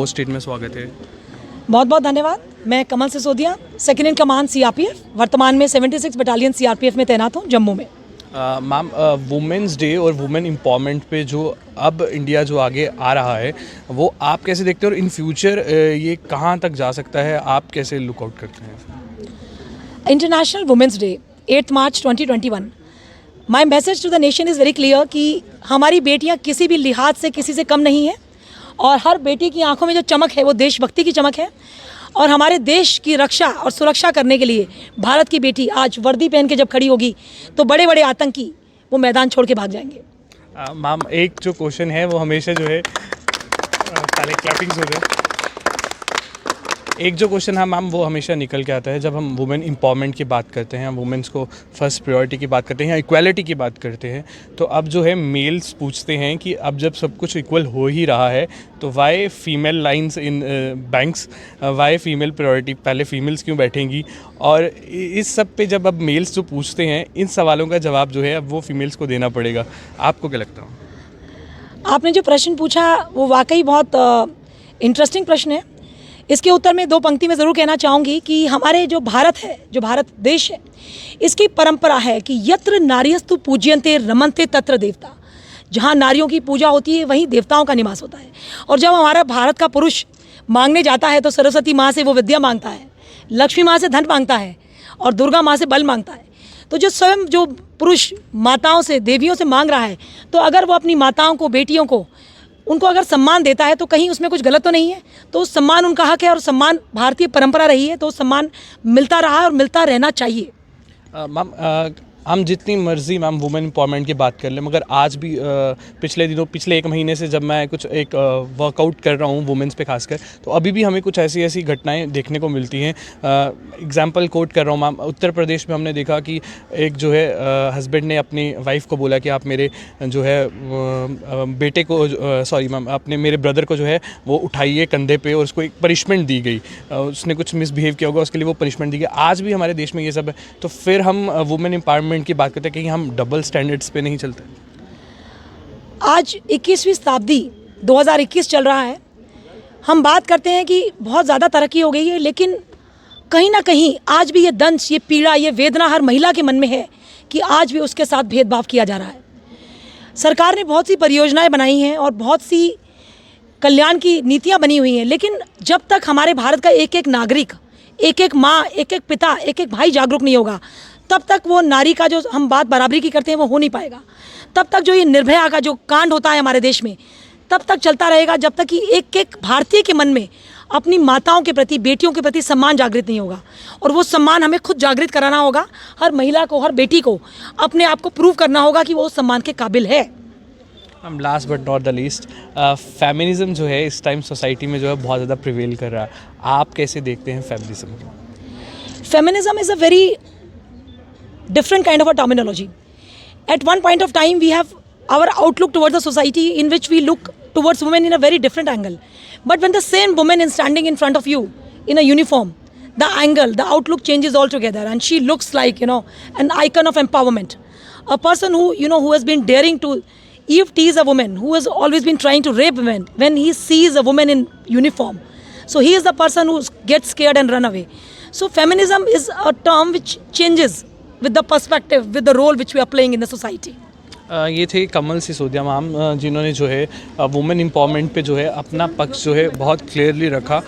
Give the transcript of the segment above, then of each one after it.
State में स्वागत है। बहुत बहुत धन्यवाद। मैं Kamal Sisodia, second in command CRPF, वर्तमान में 76 बटालियन सीआरपीएफ में तैनात हूँ जम्मू में। मैम, वुमेंस डे और वुमेन एम्पावरमेंट पे जो अब इंडिया जो आगे आ रहा है वो आप कैसे देखते हैं और इन फ्यूचर ये कहाँ तक जा सकता है, आप कैसे लुक आउट करते हैं? International women's day 8 March 2021। My message to the nation is very clear कि हमारी बेटियाँ किसी भी लिहाज से किसी से कम नहीं हैं और हर बेटी की आंखों में जो चमक है वो देशभक्ति की चमक है। और हमारे देश की रक्षा और सुरक्षा करने के लिए भारत की बेटी आज वर्दी पहन के जब खड़ी होगी तो बड़े बड़े आतंकी वो मैदान छोड़ के भाग जाएंगे। मैम, एक जो क्वेश्चन है वो हमेशा जो है पहले क्लैपिंग्स हो जाए। एक जो क्वेश्चन है मैम वो हमेशा निकल के आता है जब हम वुमेन एम्पावरमेंट की बात करते हैं, वुमेन्स को फर्स्ट प्रायोरिटी की बात करते हैं या इक्वालिटी की बात करते हैं, तो अब जो है मेल्स पूछते हैं कि अब जब सब कुछ इक्वल हो ही रहा है तो why female lines in banks, why female priority, पहले फीमेल्स क्यों बैठेंगी? और इस सब पे जब अब मेल्स जो पूछते हैं इन सवालों का जवाब जो है अब वो फीमेल्स को देना पड़ेगा। आपको क्या लगता है? आपने जो प्रश्न पूछा वो वाकई बहुत इंटरेस्टिंग प्रश्न है। इसके उत्तर में 2 पंक्ति में ज़रूर कहना चाहूँगी कि हमारे जो भारत है, जो भारत देश है, इसकी परंपरा है कि यत्र नार्यस्तु पूज्यन्ते रमन्ते तत्र देवता। जहाँ नारियों की पूजा होती है वहीं देवताओं का निवास होता है। और जब हमारा भारत का पुरुष मांगने जाता है तो सरस्वती माँ से वो विद्या मांगता है, लक्ष्मी माँ से धन मांगता है और दुर्गा माँ से बल मांगता है। तो जो स्वयं जो पुरुष माताओं से, देवियों से मांग रहा है, तो अगर वो अपनी माताओं को, बेटियों को, उनको अगर सम्मान देता है तो कहीं उसमें कुछ गलत तो नहीं है। तो उस सम्मान उनका हक है और सम्मान भारतीय परंपरा रही है, तो सम्मान मिलता रहा है और मिलता रहना चाहिए। मैम, हम जितनी मर्जी मैम वुमेन एम्पावरमेंट की बात कर लें, मगर आज भी पिछले 1 महीने से जब मैं कुछ एक वर्कआउट कर रहा हूँ वुमेन्स पे खासकर, तो अभी भी हमें कुछ ऐसी घटनाएं देखने को मिलती हैं। एग्जांपल कोट कर रहा हूँ मैम, उत्तर प्रदेश में हमने देखा कि एक जो है हस्बैंड ने अपनी वाइफ को बोला कि आप मेरे जो है बेटे को, सॉरी मैम, अपने मेरे ब्रदर को जो है वो उठाइए कंधे पे, और उसको एक पनिशमेंट दी गई। उसने कुछ मिसबिहेव किया होगा, उसके लिए वो पनिशमेंट दी गई। आज भी हमारे देश में ये सब है, तो फिर हम वुमेन एम्पावरमेंट की बात करते हैं, कहीं हम डबल स्टैंडर्ड्स पे नहीं चलते? आज 21वीं शताब्दी 2021 चल रहा है। हम बात करते हैं कि बहुत ज़्यादा तरक्की हो गई है, लेकिन कहीं ना कहीं आज भी ये दंश, ये पीड़ा, ये वेदना हर महिला के मन में है कि आज भी उसके साथ भेदभाव किया जा रहा है। सरकार ने बहुत सी परियोजनाएं बनाई हैं और बहुत सी कल्याण की नीतियां बनी हुई हैं, लेकिन जब तक हमारे भारत का एक एक नागरिक, एक एक माँ, एक एक पिता, एक एक भाई जागरूक नहीं होगा, तब तक वो नारी का जो हम बात बराबरी की करते हैं वो हो नहीं पाएगा। तब तक जो ये निर्भया का जो कांड होता है हमारे देश में, तब तक चलता रहेगा जब तक कि एक एक भारतीय के मन में अपनी माताओं के प्रति, बेटियों के प्रति सम्मान जागृत नहीं होगा। और वो सम्मान हमें खुद जागृत कराना होगा। हर महिला को, हर बेटी को अपने आप को प्रूव करना होगा कि वो उस सम्मान के काबिल है। Last but not the least, feminism जो है इस टाइम सोसाइटी में जो है बहुत ज़्यादा प्रिवेल कर रहा है। आप कैसे देखते हैं फेमिनिज्म को? Feminism is a very different kind of a terminology. At one point of time we have our outlook towards the society in which we look towards women in a very different angle. But when the same woman is standing in front of you in a uniform, the angle, the outlook changes altogether, and she looks like, an icon of empowerment. A person who has been daring to eve tease a woman, who has always been trying to rape women, when he sees a woman in uniform, so he is the person who gets scared and run away. So feminism is a term which changes with the perspective, with the role which we are playing in the society. ये थे कमल Sisodia ma'am, जिन्होंने जो है women empowerment पे जो है अपना पक्ष जो है बहुत क्लियरली रखा।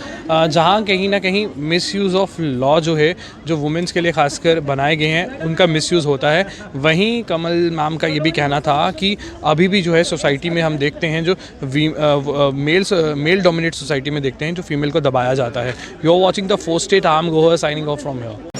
जहाँ कहीं ना कहीं मिसयूज़ ऑफ लॉ जो है, जो वुमेन्स के लिए खासकर बनाए गए हैं, उनका मिसयूज़ होता है। वहीं कमल मैम का ये भी कहना था कि अभी भी जो है सोसाइटी में हम देखते हैं जो मेल डोमिनेट सोसाइटी में देखते हैं जो फीमेल को दबाया जाता है। You are watching the 4 state, I am Gohar signing off from here.